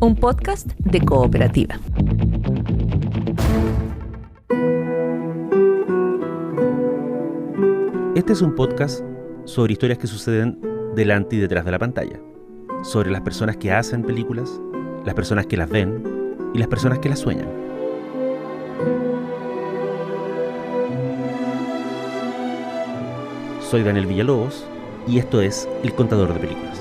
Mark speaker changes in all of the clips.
Speaker 1: un podcast de Cooperativa.
Speaker 2: Este es un podcast sobre historias que suceden delante y detrás de la pantalla, sobre las personas que hacen películas, las personas que las ven y las personas que las sueñan. Soy Daniel Villalobos y esto es El Contador de Películas.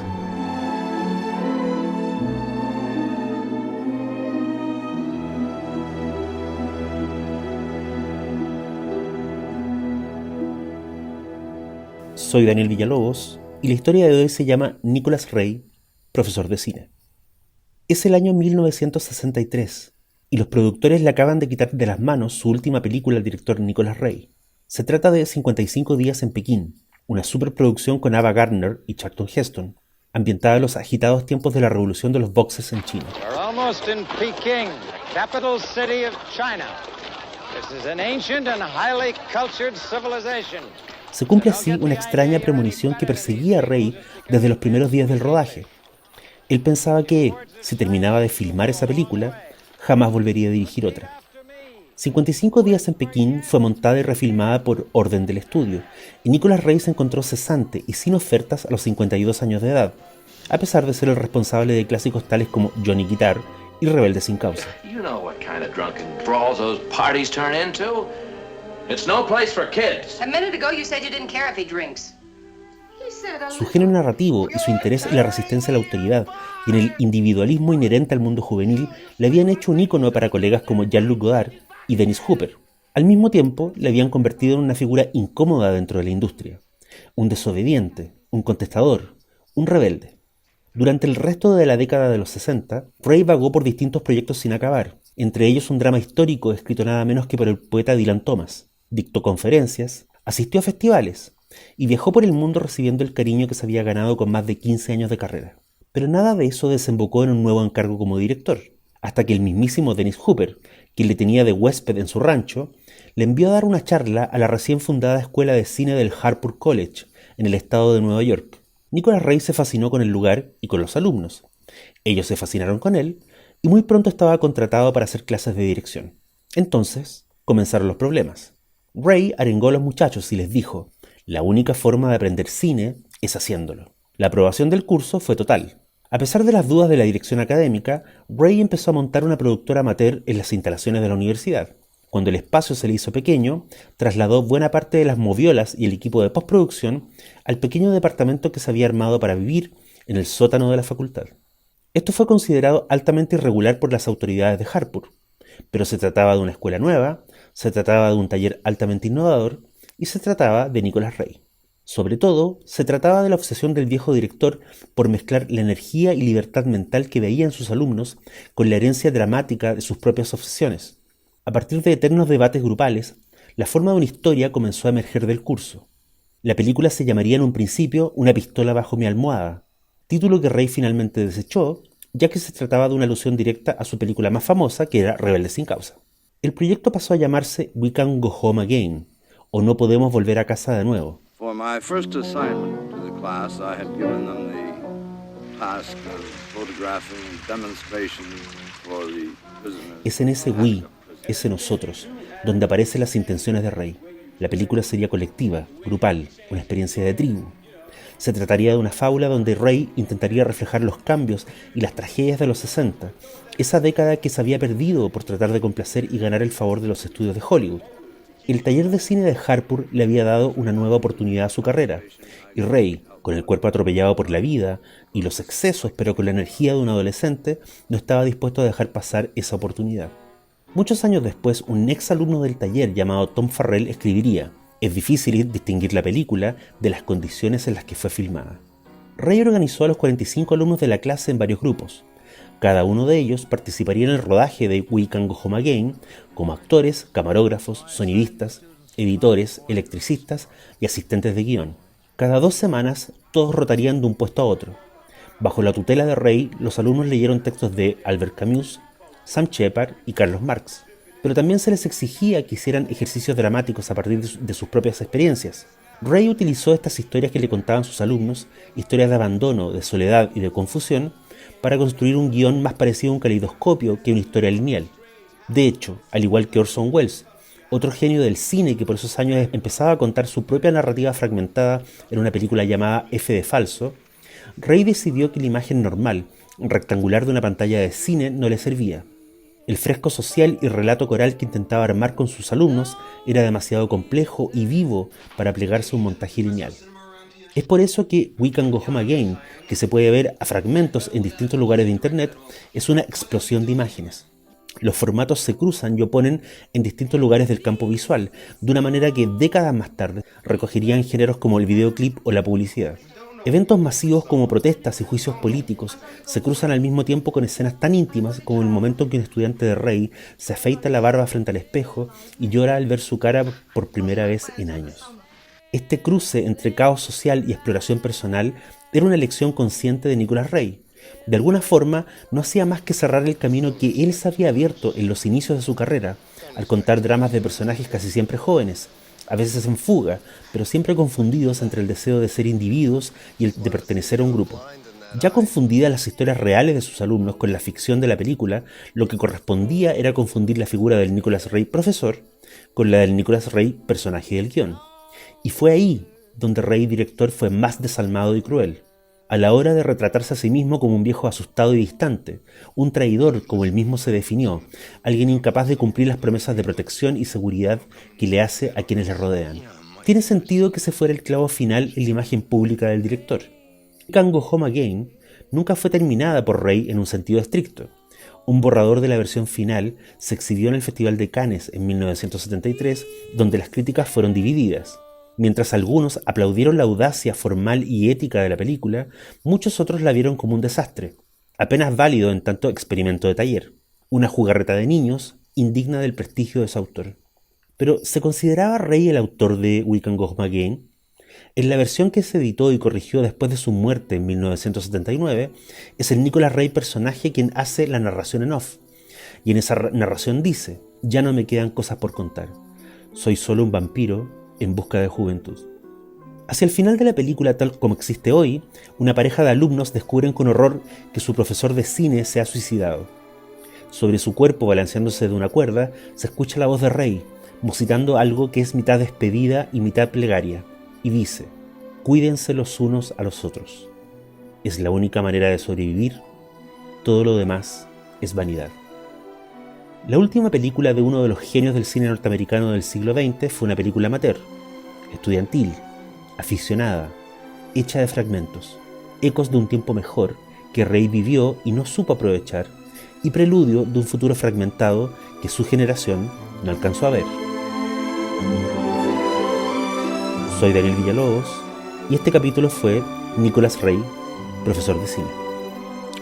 Speaker 2: Soy Daniel Villalobos y la historia de hoy se llama Nicholas Ray, profesor de cine. Es el año 1963 y los productores le acaban de quitar de las manos su última película al director Nicholas Ray. Se trata de 55 días en Pekín, una superproducción con Ava Gardner y Charlton Heston, ambientada en los agitados tiempos de la revolución de los boxes en China.
Speaker 3: We're almost in Peking, the capital city of China. This is an ancient and highly cultured civilization.
Speaker 2: Se cumple así una extraña premonición que perseguía a Ray desde los primeros días del rodaje. Él pensaba que, si terminaba de filmar esa película, jamás volvería a dirigir otra. 55 días en Pekín fue montada y refilmada por orden del estudio, y Nicholas Ray se encontró cesante y sin ofertas a los 52 años de edad, a pesar de ser el responsable de clásicos tales como Johnny Guitar y Rebelde sin causa.
Speaker 4: You know what kind of drunken brawls those parties turn into? It's no place for kids.
Speaker 5: A minute ago you said you didn't care if he drinks.
Speaker 2: Su género narrativo y su interés en la resistencia a la autoridad y en el individualismo inherente al mundo juvenil le habían hecho un ícono para colegas como Jean-Luc Godard y Dennis Hopper. Al mismo tiempo, le habían convertido en una figura incómoda dentro de la industria, un desobediente, un contestador, un rebelde. Durante el resto de la década de los 60, Ray vagó por distintos proyectos sin acabar, entre ellos un drama histórico escrito nada menos que por el poeta Dylan Thomas. Dictó conferencias, asistió a festivales y viajó por el mundo recibiendo el cariño que se había ganado con más de 15 años de carrera. Pero nada de eso desembocó en un nuevo encargo como director, hasta que el mismísimo Dennis Hopper, quien le tenía de huésped en su rancho, le envió a dar una charla a la recién fundada escuela de cine del Harper College, en el estado de Nueva York. Nicholas Ray se fascinó con el lugar y con los alumnos. Ellos se fascinaron con él, y muy pronto estaba contratado para hacer clases de dirección. Entonces, comenzaron los problemas. Ray arengó a los muchachos y les dijo: la única forma de aprender cine es haciéndolo. La aprobación del curso fue total. A pesar de las dudas de la dirección académica, Ray empezó a montar una productora amateur en las instalaciones de la universidad. Cuando el espacio se le hizo pequeño, trasladó buena parte de las moviolas y el equipo de postproducción al pequeño departamento que se había armado para vivir en el sótano de la facultad. Esto fue considerado altamente irregular por las autoridades de Harper, pero se trataba de una escuela nueva, se trataba de un taller altamente innovador y se trataba de Nicholas Ray. Sobre todo, se trataba de la obsesión del viejo director por mezclar la energía y libertad mental que veía en sus alumnos con la herencia dramática de sus propias obsesiones. A partir de eternos debates grupales, la forma de una historia comenzó a emerger del curso. La película se llamaría en un principio Una pistola bajo mi almohada, título que Ray finalmente desechó, ya que se trataba de una alusión directa a su película más famosa, que era Rebelde sin causa. El proyecto pasó a llamarse We Can't Go Home Again, o No Podemos Volver a Casa de Nuevo.
Speaker 6: For my first assignment to the class, I had given them the task of photographing demonstrations for the prisoners.
Speaker 2: Es en ese we, ese nosotros, donde aparecen las intenciones de Ray. La película sería colectiva, grupal, una experiencia de tribu. Se trataría de una fábula donde Ray intentaría reflejar los cambios y las tragedias de los 60, esa década que se había perdido por tratar de complacer y ganar el favor de los estudios de Hollywood. El taller de cine de Harper le había dado una nueva oportunidad a su carrera, y Ray, con el cuerpo atropellado por la vida y los excesos pero con la energía de un adolescente, no estaba dispuesto a dejar pasar esa oportunidad. Muchos años después, un ex alumno del taller llamado Tom Farrell escribiría: es difícil distinguir la película de las condiciones en las que fue filmada. Ray organizó a los 45 alumnos de la clase en varios grupos. Cada uno de ellos participaría en el rodaje de We Can't Go Home Again como actores, camarógrafos, sonidistas, editores, electricistas y asistentes de guión. Cada 2 semanas, todos rotarían de un puesto a otro. Bajo la tutela de Ray, los alumnos leyeron textos de Albert Camus, Sam Shepard y Carlos Marx. Pero también se les exigía que hicieran ejercicios dramáticos a partir de sus propias experiencias. Ray utilizó estas historias que le contaban sus alumnos, historias de abandono, de soledad y de confusión, para construir un guión más parecido a un caleidoscopio que a una historia lineal. De hecho, al igual que Orson Welles, otro genio del cine que por esos años empezaba a contar su propia narrativa fragmentada en una película llamada F de falso, Ray decidió que la imagen normal, rectangular de una pantalla de cine, no le servía. El fresco social y relato coral que intentaba armar con sus alumnos era demasiado complejo y vivo para plegarse a un montaje lineal. Es por eso que We Can Go Home Again, que se puede ver a fragmentos en distintos lugares de internet, es una explosión de imágenes. Los formatos se cruzan y oponen en distintos lugares del campo visual, de una manera que décadas más tarde recogerían géneros como el videoclip o la publicidad. Eventos masivos como protestas y juicios políticos se cruzan al mismo tiempo con escenas tan íntimas como el momento en que un estudiante de Ray se afeita la barba frente al espejo y llora al ver su cara por primera vez en años. Este cruce entre caos social y exploración personal era una elección consciente de Nicholas Ray. De alguna forma, no hacía más que cerrar el camino que él se había abierto en los inicios de su carrera, al contar dramas de personajes casi siempre jóvenes, a veces en fuga, pero siempre confundidos entre el deseo de ser individuos y el de pertenecer a un grupo. Ya confundidas las historias reales de sus alumnos con la ficción de la película, lo que correspondía era confundir la figura del Nicholas Ray profesor con la del Nicholas Ray personaje del guión. Y fue ahí donde Ray director fue más desalmado y cruel. A la hora de retratarse a sí mismo como un viejo asustado y distante, un traidor como él mismo se definió, alguien incapaz de cumplir las promesas de protección y seguridad que le hace a quienes le rodean. Tiene sentido que ese fuera el clavo final en la imagen pública del director. Can Go Home Again nunca fue terminada por Ray en un sentido estricto. Un borrador de la versión final se exhibió en el Festival de Cannes en 1973, donde las críticas fueron divididas. Mientras algunos aplaudieron la audacia formal y ética de la película, muchos otros la vieron como un desastre, apenas válido en tanto experimento de taller, una jugarreta de niños indigna del prestigio de su autor. Pero ¿se consideraba Ray el autor de We Can Go Home Again? En la versión que se editó y corrigió después de su muerte en 1979, es el Nicholas Ray personaje quien hace la narración en off, y en esa narración dice: «Ya no me quedan cosas por contar, soy solo un vampiro en busca de juventud». Hacia el final de la película, tal como existe hoy, una pareja de alumnos descubren con horror que su profesor de cine se ha suicidado. Sobre su cuerpo, balanceándose de una cuerda, se escucha la voz de Ray, musitando algo que es mitad despedida y mitad plegaria, y dice: «Cuídense los unos a los otros. Es la única manera de sobrevivir, todo lo demás es vanidad». La última película de uno de los genios del cine norteamericano del siglo XX fue una película amateur, estudiantil, aficionada, hecha de fragmentos, ecos de un tiempo mejor que Ray vivió y no supo aprovechar, y preludio de un futuro fragmentado que su generación no alcanzó a ver. Soy Daniel Villalobos y este capítulo fue Nicholas Ray, profesor de cine.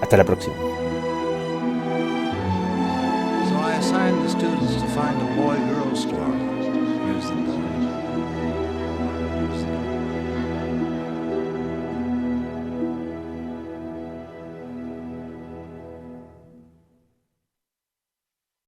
Speaker 2: Hasta la próxima.
Speaker 7: So I assigned the students to find a boy-girl story. Here's the boy.